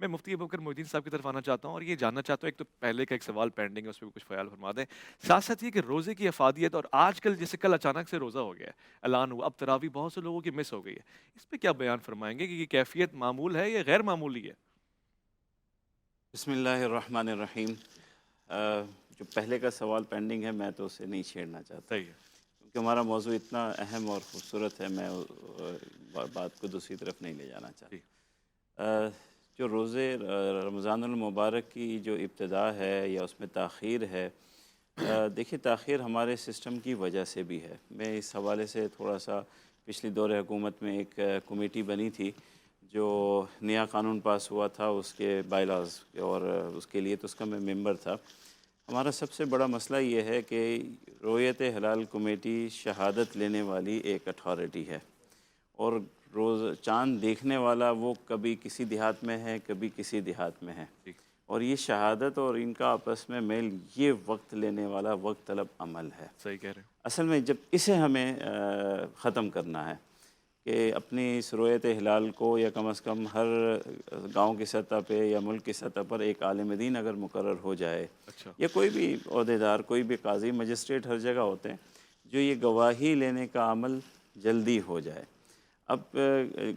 میں مفتی ابوبکر محی الدین صاحب کی طرف آنا چاہتا ہوں اور یہ جاننا چاہتا ہوں، ایک تو پہلے کا ایک سوال پینڈنگ ہے، اس پہ بھی کچھ خیال فرما دیں۔ ساتھ ساتھ یہ کہ روزے کی افادیت، اور آج کل جیسے کل اچانک سے روزہ ہو گیا ہے، اعلان ہوا، اب تراویح بہت سے لوگوں کی مس ہو گئی ہے، اس پہ کیا بیان فرمائیں گے کہ یہ کیفیت معمول ہے یا غیر معمولی ہے؟ بسم اللہ الرحمن الرحیم۔ جو پہلے کا سوال پینڈنگ ہے، میں تو اسے نہیں چھیڑنا چاہتا، صحیح ہے۔ کیونکہ ہمارا موضوع اتنا اہم اور خوبصورت ہے، میں بات کو دوسری طرف نہیں لے جانا جی چاہتا۔ جو روزے رمضان المبارک کی جو ابتدا ہے یا اس میں تاخیر ہے، دیکھیے تاخیر ہمارے سسٹم کی وجہ سے بھی ہے۔ میں اس حوالے سے تھوڑا سا، پچھلی دور حکومت میں ایک کمیٹی بنی تھی جو نیا قانون پاس ہوا تھا، اس کے بائی لاز، اور اس کے لیے تو اس کا میں ممبر تھا۔ ہمارا سب سے بڑا مسئلہ یہ ہے کہ رویت ہلال کمیٹی شہادت لینے والی ایک اتھارٹی ہے، اور چاند دیکھنے والا وہ کبھی کسی دیہات میں ہے، کبھی کسی دیہات میں ہے، جی اور یہ شہادت اور ان کا آپس میں میل، یہ وقت لینے والا، وقت طلب عمل ہے۔ صحیح کہہ رہے ہیں۔ اصل میں جب اسے ہمیں ختم کرنا ہے کہ اپنی اس رویت ہلال کو، یا کم از کم ہر گاؤں کی سطح پہ یا ملک کی سطح پر ایک عالم دین اگر مقرر ہو جائے، اچھا یا کوئی بھی عہدیدار، کوئی بھی قاضی، مجسٹریٹ، ہر جگہ ہوتے ہیں، جو یہ گواہی لینے کا عمل جلدی ہو جائے۔ اب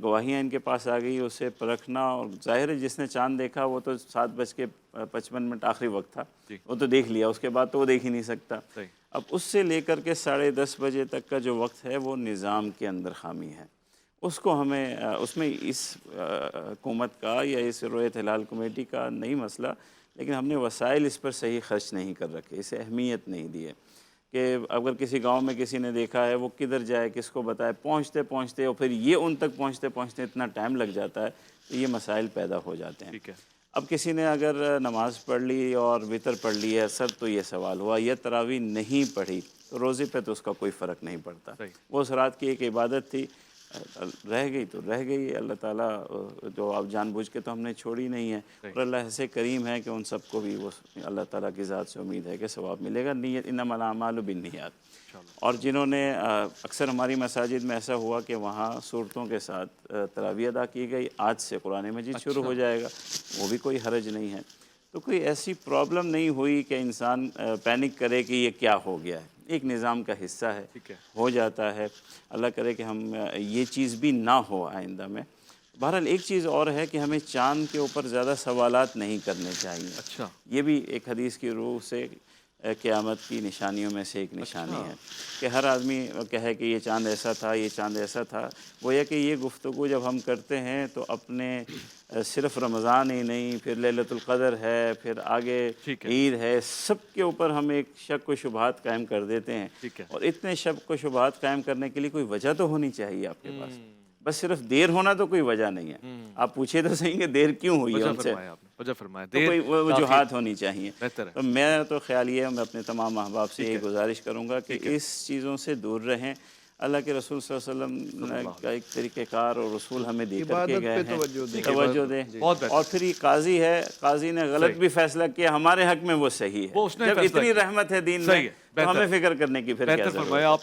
گواہیاں ان کے پاس آ گئی، اسے پرکھنا، اور ظاہر ہے جس نے چاند دیکھا وہ تو 7:55 آخری وقت تھا، جی وہ تو دیکھ لیا، اس کے بعد تو وہ دیکھ ہی نہیں سکتا۔ صحیح اب اس سے لے کر کے 10:30 بجے تک کا جو وقت ہے، وہ نظام کے اندر خامی ہے۔ اس کو ہمیں اس میں اس حکومت کا یا اس رویت ہلال کمیٹی کا نہیں مسئلہ، لیکن ہم نے وسائل اس پر صحیح خرچ نہیں کر رکھے، اسے اہمیت نہیں دی ہے کہ اگر کسی گاؤں میں کسی نے دیکھا ہے، وہ کدھر جائے، کس کو بتائے، پہنچتے پہنچتے، اور پھر یہ ان تک پہنچتے پہنچتے اتنا ٹائم لگ جاتا ہے کہ یہ مسائل پیدا ہو جاتے ہیں۔ ٹھیک ہے۔ اب کسی نے اگر نماز پڑھ لی اور وطر پڑھ لی ہے، سر تو یہ سوال ہوا، یہ تراویح نہیں پڑھی تو روزے پہ تو اس کا کوئی فرق نہیں پڑتا۔ صحیح وہ اس رات کی ایک عبادت تھی، رہ گئی تو رہ گئی، اللہ تعالیٰ جو اب جان بوجھ کے تو ہم نے چھوڑی نہیں ہے، صحیح اور اللہ ایسے کریم ہے کہ ان سب کو بھی وہ اللہ تعالیٰ کی ذات سے امید ہے کہ ثواب ملے گا۔ نیت، انما الاعمال بالنیات۔ انشاءاللہ۔ اور جنہوں نے اکثر ہماری مساجد میں ایسا ہوا کہ وہاں صورتوں کے ساتھ تراویح ادا کی گئی، آج سے قرآن مجید شروع اچھا ہو جائے گا، وہ بھی کوئی حرج نہیں ہے۔ تو کوئی ایسی پرابلم نہیں ہوئی کہ انسان پینک کرے کہ یہ کیا ہو گیا ہے، ایک نظام کا حصہ ہے، ٹھیک ہے۔ ہو جاتا ہے۔ اللہ کرے کہ ہم یہ چیز بھی نہ ہو آئندہ میں۔ بہرحال ایک چیز اور ہے کہ ہمیں چاند کے اوپر زیادہ سوالات نہیں کرنے چاہیے۔ اچھا یہ بھی ایک حدیث کی روح سے قیامت کی نشانیوں میں سے ایک نشانی اچھا ہے کہ ہر آدمی کہے کہ یہ چاند ایسا تھا، یہ چاند ایسا تھا۔ وہ یہ کہ یہ گفتگو جب ہم کرتے ہیں تو اپنے صرف رمضان ہی نہیں، پھر لیلۃ القدر ہے، پھر آگے ٹھیک ہے۔ عید ہے، سب کے اوپر ہم ایک شک و شبہات قائم کر دیتے ہیں، ٹھیک ہے۔ اور اتنے شک و شبہات قائم کرنے کے لیے کوئی وجہ تو ہونی چاہیے آپ کے پاس۔ بس صرف دیر ہونا تو کوئی وجہ نہیں ہے۔ آپ پوچھے تو صحیح کہ دیر کیوں ہوئی ہے وجہ ان سے، فرمایا آپ نے، وجہ فرمایا، تو دیر کوئی تاخیر وجوہات ہونی چاہیے۔ بہتر ہے۔ تو میرا تو خیال یہ ہے، میں اپنے تمام احباب سے ٹھیک یہ ہے۔ گزارش کروں گا کہ ٹھیک ہے۔ اس چیزوں سے دور رہیں۔ اللہ کے رسول صلی اللہ علیہ صلی وسلم اللہ علیہ کا ایک طریقہ کار اور رسول ہمیں دے کر کے عبادت گئے پہ ہیں، توجہ دیں۔ توجہ دیں۔ بہت بہتر۔ اور پھر یہ قاضی ہے، قاضی نے غلط صحیح بھی فیصلہ کیا ہمارے حق میں، وہ صحیح وہ ہے۔ اس نے جب فیصلہ اتنی کیا، رحمت ہے دین میں صحیح ہے، تو بہتر ہمیں ہے، فکر کرنے کی پھر کیا بہتر ضرورت فرمایا ہے۔ آپ نے۔